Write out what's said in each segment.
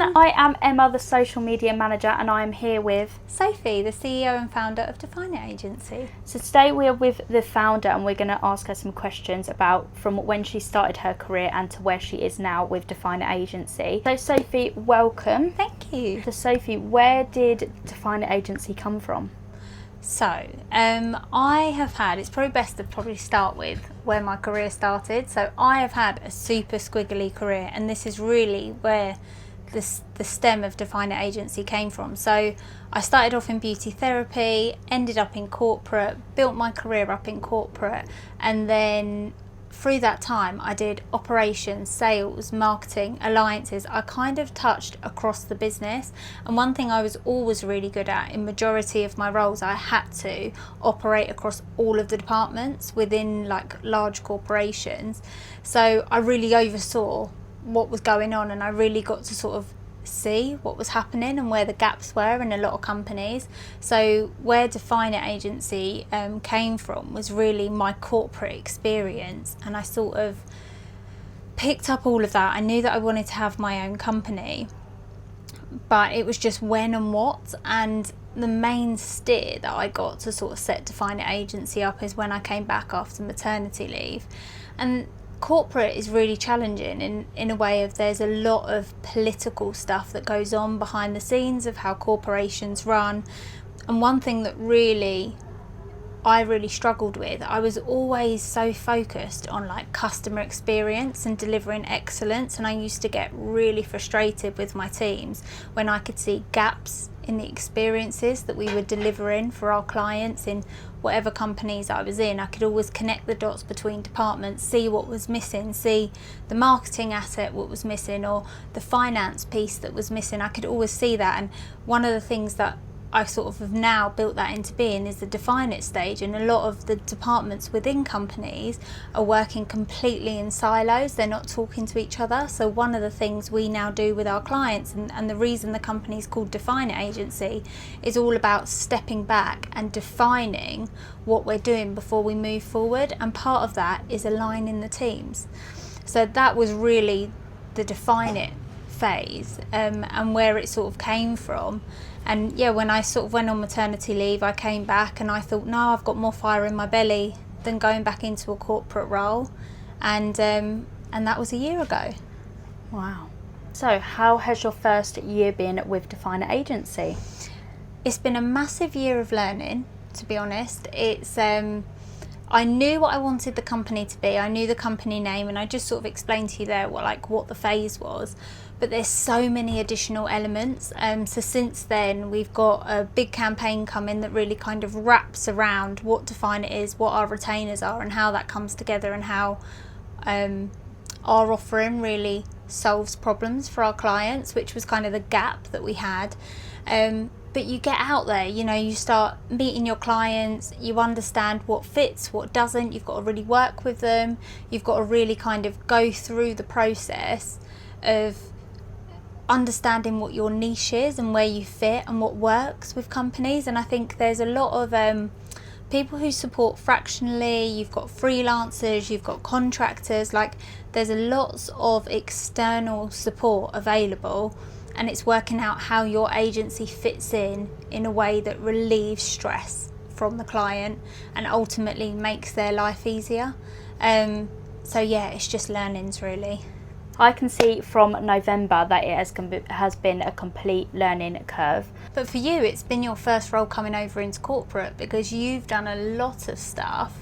I am Emma, the social media manager, and I am here with Sophie, the CEO and founder of 𝗹𝗶𝗳𝗀 Agency. So today we are with the founder and we're going to ask her some questions about from when she started her career and to where she is now with 𝗹𝗶𝗳𝗀 Agency. So Sophie, welcome. Thank you. So Sophie, where did 𝗹𝗶𝗳𝗀 Agency come from? So, I have had, it's probably best to start with where my career started. So I have had a super squiggly career, and this is really where the stem of 𝗹𝗶𝗳𝗀 Agency came from. So I started off in beauty therapy, ended up in corporate, built my career up in corporate, and then through that time I did operations, sales, marketing, alliances. I kind of touched across the business, and one thing I was always really good at in majority of my roles, I had to operate across all of the departments within like large corporations. So I really oversaw what was going on, and I really got to sort of see what was happening and where the gaps were in a lot of companies. So where 𝗹𝗶𝗳𝗀 Agency came from was really my corporate experience, and I sort of picked up all of that. I knew that I wanted to have my own company, but it was just when and what. And the main steer that I got to sort of set 𝗹𝗶𝗳𝗀 Agency up is when I came back after maternity leave. And corporate is really challenging in a way of there's a lot of political stuff that goes on behind the scenes of how corporations run. And one thing that I really struggled with, I was always so focused on like customer experience and delivering excellence, and I used to get really frustrated with my teams when I could see gaps in the experiences that we were delivering for our clients in whatever companies I was in. I could always connect the dots between departments, see what was missing, see the marketing asset what was missing, or the finance piece that was missing. I could always see that, and one of the things that I sort of have now built that into being is the 𝗹𝗶𝗳𝗀 stage, and a lot of the departments within companies are working completely in silos. They're not talking to each other. So one of the things we now do with our clients, and the reason the company is called 𝗹𝗶𝗳𝗀 Agency, is all about stepping back and defining what we're doing before we move forward, and part of that is aligning the teams. So that was really the define it phase, and where it sort of came from. And yeah, when I sort of went on maternity leave, I came back and I thought, no, I've got more fire in my belly than going back into a corporate role, and that was a year ago. Wow. So how has your first year been with 𝗹𝗶𝗳𝗀 Agency? It's been a massive year of learning, to be honest. It's I knew what I wanted the company to be. I knew the company name, and I just sort of explained to you there what the phase was. But there's so many additional elements. So since then, we've got a big campaign coming that really kind of wraps around what 𝗹𝗶𝗳𝗀 is, what our retainers are, and how that comes together, and how our offering really solves problems for our clients, which was kind of the gap that we had. But you get out there, you start meeting your clients, you understand what fits, what doesn't. You've got to really work with them. You've got to really kind of go through the process of understanding what your niche is and where you fit and what works with companies. And I think there's a lot of people who support fractionally. You've got freelancers, you've got contractors, like there's a lots of external support available, and it's working out how your agency fits in a way that relieves stress from the client and ultimately makes their life easier. So yeah, it's just learnings really. I can see from November that it has been a complete learning curve. But for you, it's been your first role coming over into corporate, because you've done a lot of stuff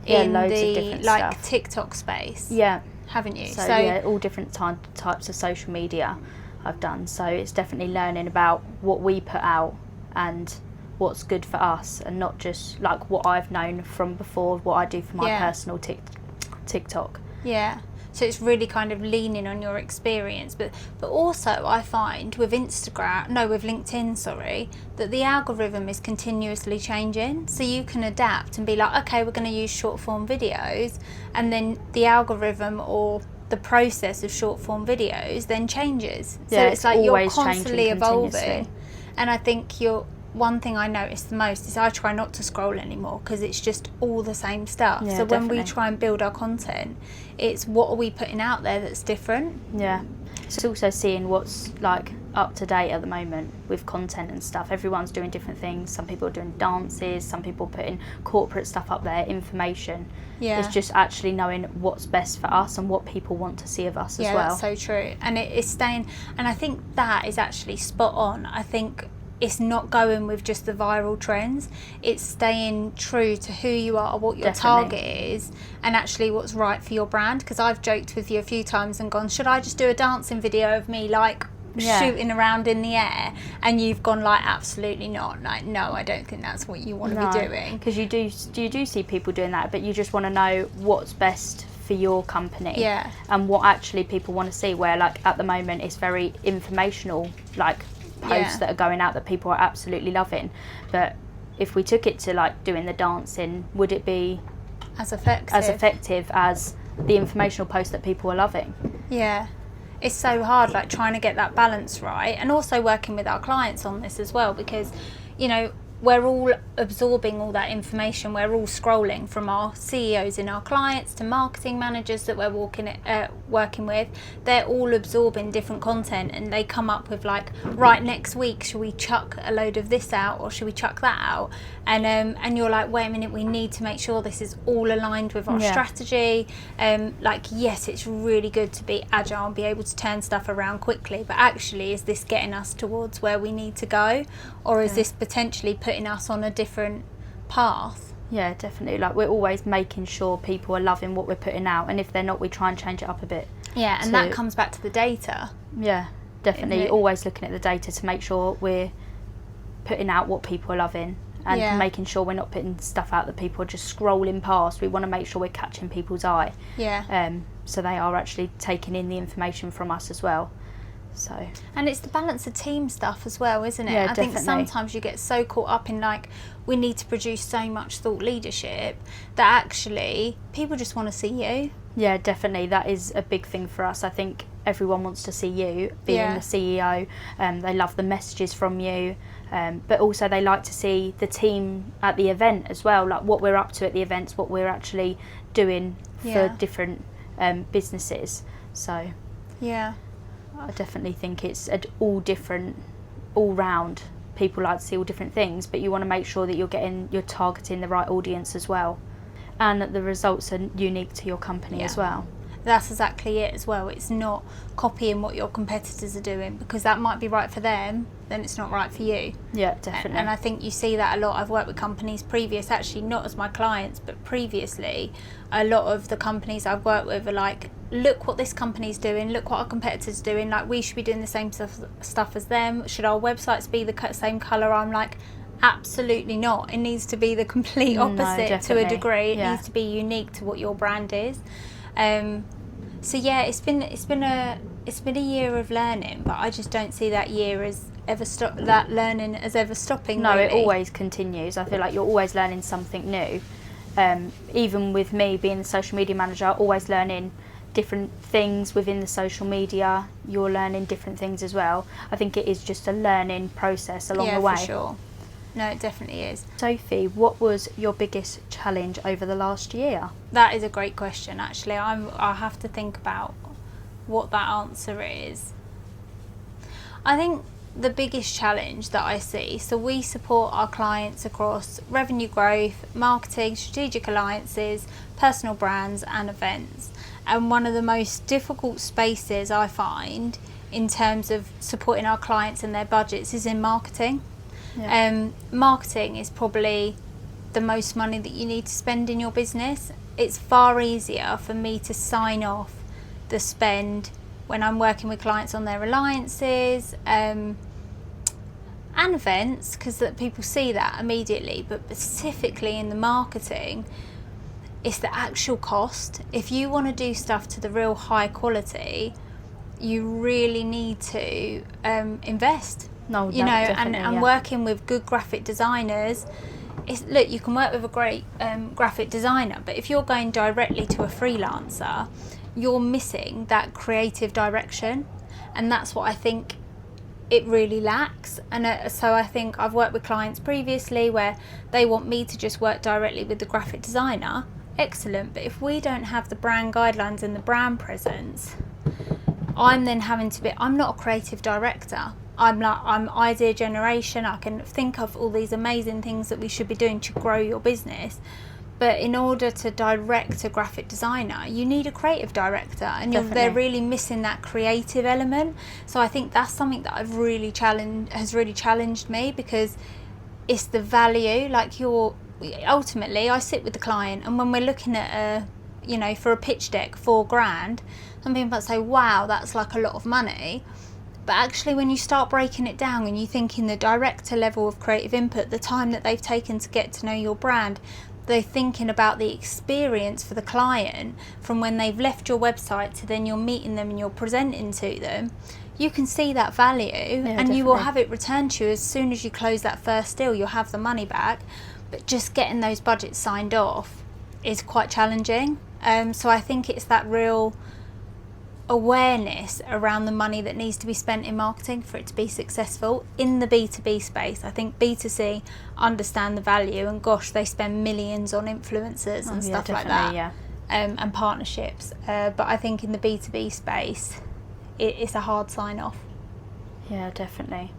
in the like TikTok space. Yeah, haven't you? So yeah, all different types of social media I've done. So it's definitely learning about what we put out and what's good for us, and not just like what I've known from before, what I do for my personal TikTok. Yeah. So it's really kind of leaning on your experience, but also I find with LinkedIn, that the algorithm is continuously changing. So you can adapt and be like, okay, we're going to use short form videos, and then the algorithm or the process of short form videos then changes. So it's like you're constantly evolving. And I think one thing I notice the most is I try not to scroll anymore, because it's just all the same stuff. Yeah, so when we try and build our content, it's what are we putting out there that's different. Yeah. It's also seeing what's like up to date at the moment with content and stuff. Everyone's doing different things. Some people are doing dances, some people putting corporate stuff up there, information. Yeah. It's just actually knowing what's best for us and what people want to see of us as well. Yeah, that's so true. And it's staying, and I think that is actually spot on. I think it's not going with just the viral trends. It's staying true to who you are, what your target is, and actually what's right for your brand. Because I've joked with you a few times and gone, should I just do a dancing video of me like shooting around in the air? And you've gone like, absolutely not. Like, no, I don't think that's what you want to be doing. Because you do see people doing that, but you just want to know what's best for your company, and what actually people want to see. Where like at the moment it's very informational, like posts that are going out that people are absolutely loving, but if we took it to like doing the dancing, would it be as effective as the informational posts that people are loving? Yeah, it's so hard, like trying to get that balance right, and also working with our clients on this as well, because you know, we're all absorbing all that information. We're all scrolling, from our CEOs in our clients to marketing managers that we're working with. They're all absorbing different content, and they come up with like, right, next week should we chuck a load of this out or should we chuck that out? And you're like, wait a minute, we need to make sure this is all aligned with our strategy. Like, yes, it's really good to be agile and be able to turn stuff around quickly, but actually, is this getting us towards where we need to go, or is this potentially putting us on a different path? Yeah, definitely. Like, we're always making sure people are loving what we're putting out, and if they're not, we try and change it up a bit. Yeah, and that comes back to the data. Yeah, definitely. Always looking at the data to make sure we're putting out what people are loving, and making sure we're not putting stuff out that people are just scrolling past. We want to make sure we're catching people's eye. Yeah. So they are actually taking in the information from us as well. So. And it's the balance of team stuff as well, isn't it? Yeah, I definitely. think sometimes you get so caught up in like, we need to produce so much thought leadership, that actually people just want to see you. Yeah, definitely. That is a big thing for us. I think everyone wants to see you being the CEO. They love the messages from you, but also they like to see the team at the event as well, like what we're up to at the events, what we're actually doing for different businesses. So yeah, I definitely think it's all different, all round. People like to see all different things, but you want to make sure that you're targeting the right audience as well, and that the results are unique to your company as well. That's exactly it as well. It's not copying what your competitors are doing, because that might be right for them, then it's not right for you. Yeah, definitely. And I think you see that a lot. I've worked with companies actually not as my clients, but previously, a lot of the companies I've worked with are like, look what this company's doing, look what our competitors are doing, like we should be doing the same stuff as them. Should our websites be the same colour? I'm like, absolutely not. It needs to be the complete opposite to a degree. It needs to be unique to what your brand is. So yeah, it's been a year of learning, but I just don't see that year as that learning as ever stopping. No, really. It always continues. I feel like you're always learning something new. Even with me being the social media manager, always learning different things within the social media. You're learning different things as well. I think it is just a learning process along the way. Yeah, for sure. No, it definitely is. Sophie, what was your biggest challenge over the last year? That is a great question, actually. I have to think about what that answer is. I think the biggest challenge that I see, so we support our clients across revenue growth, marketing, strategic alliances, personal brands and events. And one of the most difficult spaces I find in terms of supporting our clients and their budgets is in marketing. Yeah. Marketing is probably the most money that you need to spend in your business. It's far easier for me to sign off the spend when I'm working with clients on their alliances and events, because people see that immediately, but specifically in the marketing, it's the actual cost. If you want to do stuff to the real high quality, you really need to invest. No, you know, and working with good graphic designers. Look, you can work with a great graphic designer, but if you're going directly to a freelancer, you're missing that creative direction, and that's what I think it really lacks. And so I think I've worked with clients previously where they want me to just work directly with the graphic designer. Excellent, but if we don't have the brand guidelines and the brand presence, I'm then having to I'm not a creative director. I'm idea generation, I can think of all these amazing things that we should be doing to grow your business. But in order to direct a graphic designer, you need a creative director, and they're really missing that creative element. So I think that's something that has really challenged me, because it's the value. Like, ultimately, I sit with the client, and when we're looking at for a pitch deck, $4,000, some people might say, wow, that's like a lot of money. But actually, when you start breaking it down and you think in the director level of creative input, the time that they've taken to get to know your brand, they're thinking about the experience for the client from when they've left your website to then you're meeting them and you're presenting to them, you can see that value, and definitely. You will have it returned to you as soon as you close that first deal. You'll have the money back. But just getting those budgets signed off is quite challenging. So I think it's that real awareness around the money that needs to be spent in marketing for it to be successful in the B2B space. I think B2C understand the value, and gosh, they spend millions on influencers and stuff like that, and partnerships. But I think in the B2B space, it's a hard sign off. Yeah, definitely.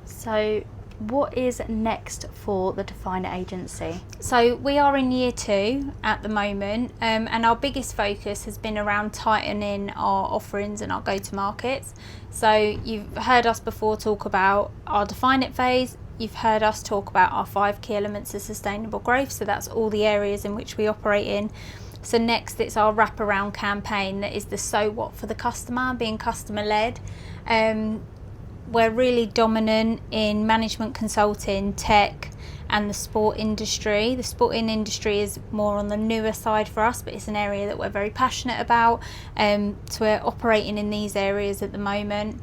So what is next for the Define Agency? So we are in year 2 at the moment, and our biggest focus has been around tightening our offerings and our go-to-markets. So you've heard us before talk about our Define It phase. You've heard us talk about our 5 key elements of sustainable growth. So that's all the areas in which we operate in. So next, it's our wraparound campaign that is the so what for the customer, being customer led. We're really dominant in management consulting, tech, and the sport industry. The sporting industry is more on the newer side for us, but it's an area that we're very passionate about. So we're operating in these areas at the moment.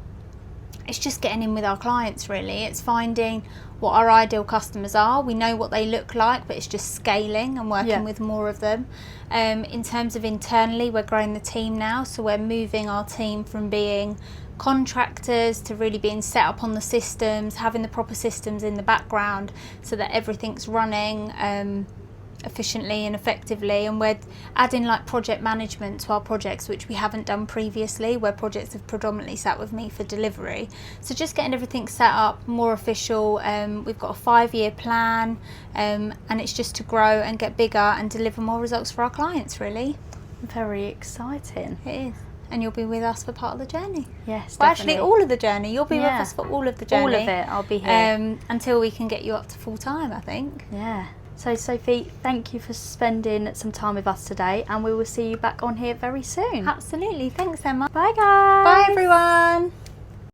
It's just getting in with our clients, really. It's finding what our ideal customers are. We know what they look like, but it's just scaling and working with more of them. In terms of internally, we're growing the team now, so we're moving our team from being contractors to really being set up on the systems, having the proper systems in the background so that everything's running efficiently and effectively. And we're adding like project management to our projects, which we haven't done previously, where projects have predominantly sat with me for delivery. So just getting everything set up more official. We've got a 5-year plan, and it's just to grow and get bigger and deliver more results for our clients, really. Very exciting. It is. And you'll be with us for part of the journey. Yes, well, actually all of the journey. You'll be with us for all of the journey. All of it, I'll be here. Until we can get you up to full time, I think. Yeah. So Sophie, thank you for spending some time with us today, and we will see you back on here very soon. Absolutely. Thanks, Emma. Bye guys. Bye everyone.